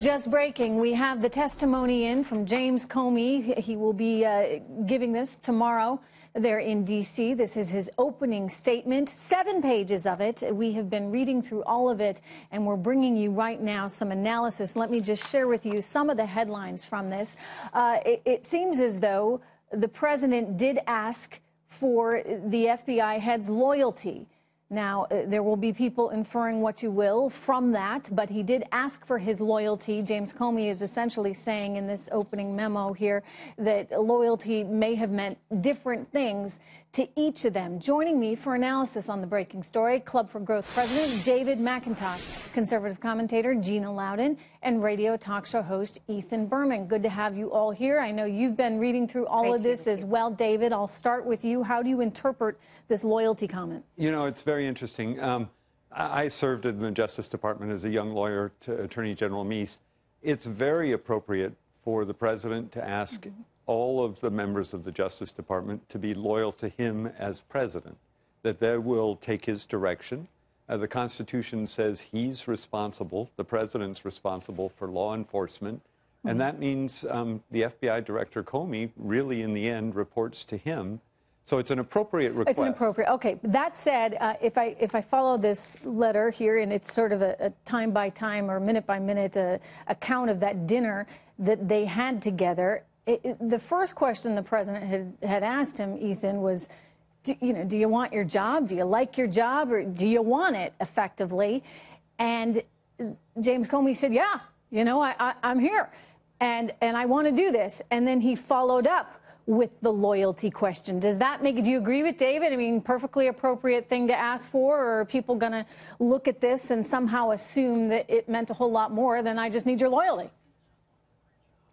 Just breaking, we have the testimony in from James Comey. He will be giving this tomorrow there in D.C. This is his opening statement, 7 pages of it. We have been reading through all of it, and we're bringing you right now some analysis. Let me just share with you some of the headlines from this. It seems as though the president did ask for the FBI head's loyalty. Now, there will be people inferring what you will from that, but he did ask for his loyalty. James Comey is essentially saying in this opening memo here that loyalty may have meant different things to each of them. Joining me for analysis on the breaking story, Club for Growth President David McIntosh, conservative commentator Gina Loudon, and radio talk show host Ethan Bearman. Good to have you all here. I know you've been reading through all of this as well. David, I'll start with you. How do you interpret this loyalty comment? You know, it's very interesting. I served in the Justice Department as a young lawyer to Attorney General Meese. It's very appropriate for the president to ask all of the members of the Justice Department to be loyal to him as president, that they will take his direction. The Constitution says he's responsible, the president's responsible for law enforcement, and that means the FBI Director Comey really in the end reports to him. So it's an appropriate request. It's an appropriate. Okay. That said, if I follow this letter here, and it's sort of a time by time or minute by minute account of that dinner that they had together, the first question the president had asked him, Ethan, was, do you want your job? Do you like your job, or do you want it effectively? And James Comey said, yeah, I'm here, and I want to do this. And then he followed up with the loyalty question. Do you agree with David? I mean, perfectly appropriate thing to ask for, or are people going to look at this and somehow assume that it meant a whole lot more than I just need your loyalty?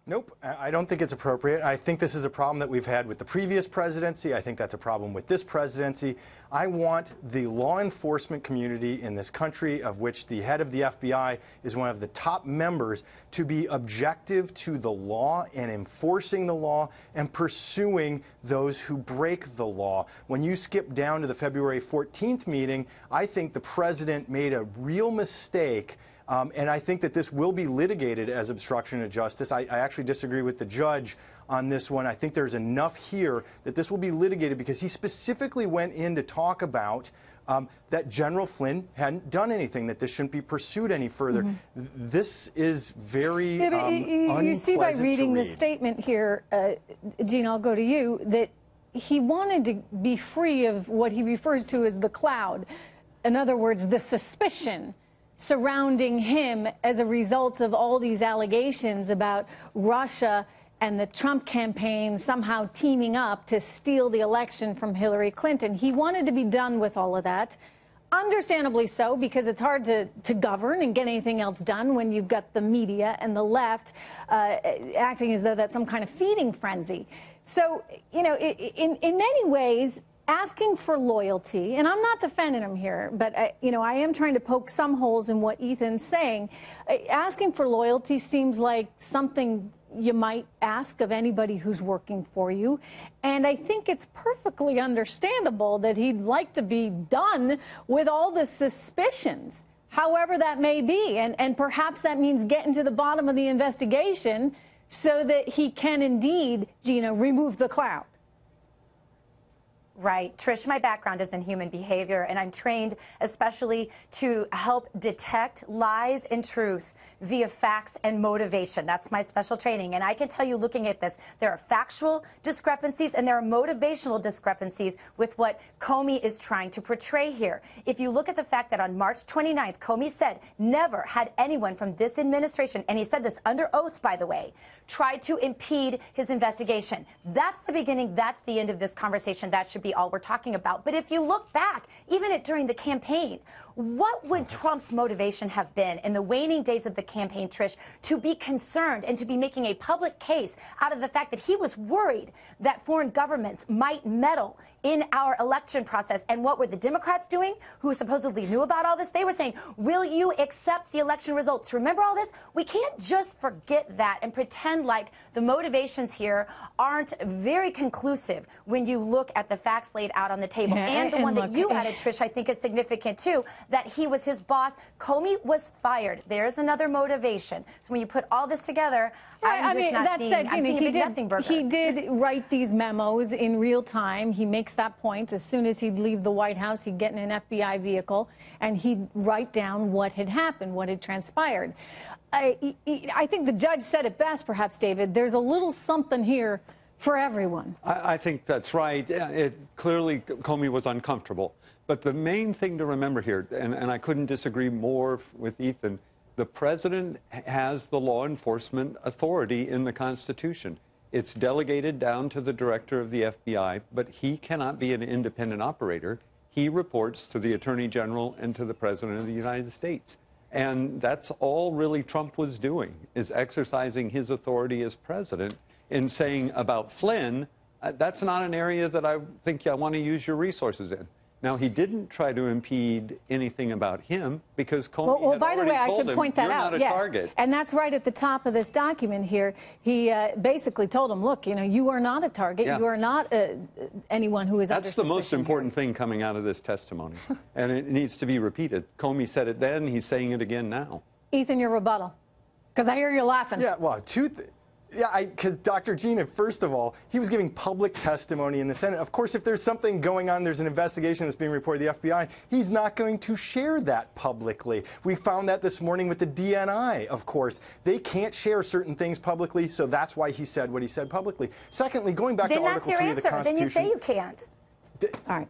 Nope, I don't think it's appropriate. I think this is a problem that we've had with the previous presidency. I think that's a problem with this presidency. I want the law enforcement community in this country, of which the head of the FBI is one of the top members, to be objective to the law and enforcing the law and pursuing those who break the law. When you skip down to the February 14th meeting, I think the president made a real mistake. And I think that this will be litigated as obstruction of justice. I actually disagree with the judge on this one. I think there's enough here that this will be litigated because he specifically went in to talk about that General Flynn hadn't done anything, that this shouldn't be pursued any further. This is very unpleasant You see by reading to read. The statement here, Gina, I'll go to you, that he wanted to be free of what he refers to as the cloud. In other words, the suspicion surrounding him as a result of all these allegations about Russia and the Trump campaign somehow teaming up to steal the election from Hillary Clinton. He wanted to be done with all of that, understandably so, because it's hard to govern and get anything else done when you've got the media and the left acting as though that's some kind of feeding frenzy. So, in many ways, asking for loyalty, and I'm not defending him here, but I am trying to poke some holes in what Ethan's saying. Asking for loyalty seems like something you might ask of anybody who's working for you, and I think it's perfectly understandable that he'd like to be done with all the suspicions, however that may be, and perhaps that means getting to the bottom of the investigation so that he can indeed, Gina, remove the cloud. Right. Trish, my background is in human behavior, and I'm trained especially to help detect lies and truth via facts and motivation. That's my special training. And I can tell you, looking at this, there are factual discrepancies and there are motivational discrepancies with what Comey is trying to portray here. If you look at the fact that on March 29th, Comey said never had anyone from this administration, and he said this under oath, by the way, tried to impede his investigation. That's the beginning. That's the end of this conversation. That should be all we're talking about. But if you look back, even during the campaign, what would Trump's motivation have been in the waning days of the campaign, Trish, to be concerned and to be making a public case out of the fact that he was worried that foreign governments might meddle in our election process? And what were the Democrats doing, who supposedly knew about all this? They were saying, will you accept the election results? Remember all this? We can't just forget that and pretend like the motivations here aren't very conclusive when you look at the facts laid out on the table. And the one that you added, Trish, I think is significant too. that he was his boss. Comey was fired. There's another motivation. So when you put all this together, I'm seeing a big nothing burger. He did write these memos in real time. He makes that point. As soon as he'd leave the White House, he'd get in an FBI vehicle, and he'd write down what had happened, what had transpired. I think the judge said it best, perhaps, David. There's a little something here for everyone. I think that's right. Clearly, Comey was uncomfortable. But the main thing to remember here, and I couldn't disagree more with Ethan, the president has the law enforcement authority in the Constitution. It's delegated down to the director of the FBI, but he cannot be an independent operator. He reports to the Attorney General and to the President of the United States. And that's all really Trump was doing, is exercising his authority as president in saying about Flynn, that's not an area that I think I want to use your resources in. Now, he didn't try to impede anything about him because Comey had by the already way, I told should him, point that you're out. not a target. And that's right at the top of this document here. He basically told him, look, you know, you are not a target. Yeah. You are not anyone who is under That's the most suspicion important here. thing coming out of this testimony. And it needs to be repeated. Comey said it then. He's saying it again now. Ethan, your rebuttal. Because I hear you laughing. Yeah, well, because Dr. Gina, first of all, he was giving public testimony in the Senate. Of course, if there's something going on, there's an investigation that's being reported to the FBI, he's not going to share that publicly. We found that this morning with the DNI, of course. They can't share certain things publicly, so that's why he said what he said publicly. Secondly, going back to Article 3 of the Constitution. Then you say you can't. All right.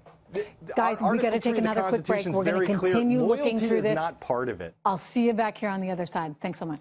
Guys, we got to take another quick break. We're going to continue looking through this. Loyalty is not part of it. I'll see you back here on the other side. Thanks so much.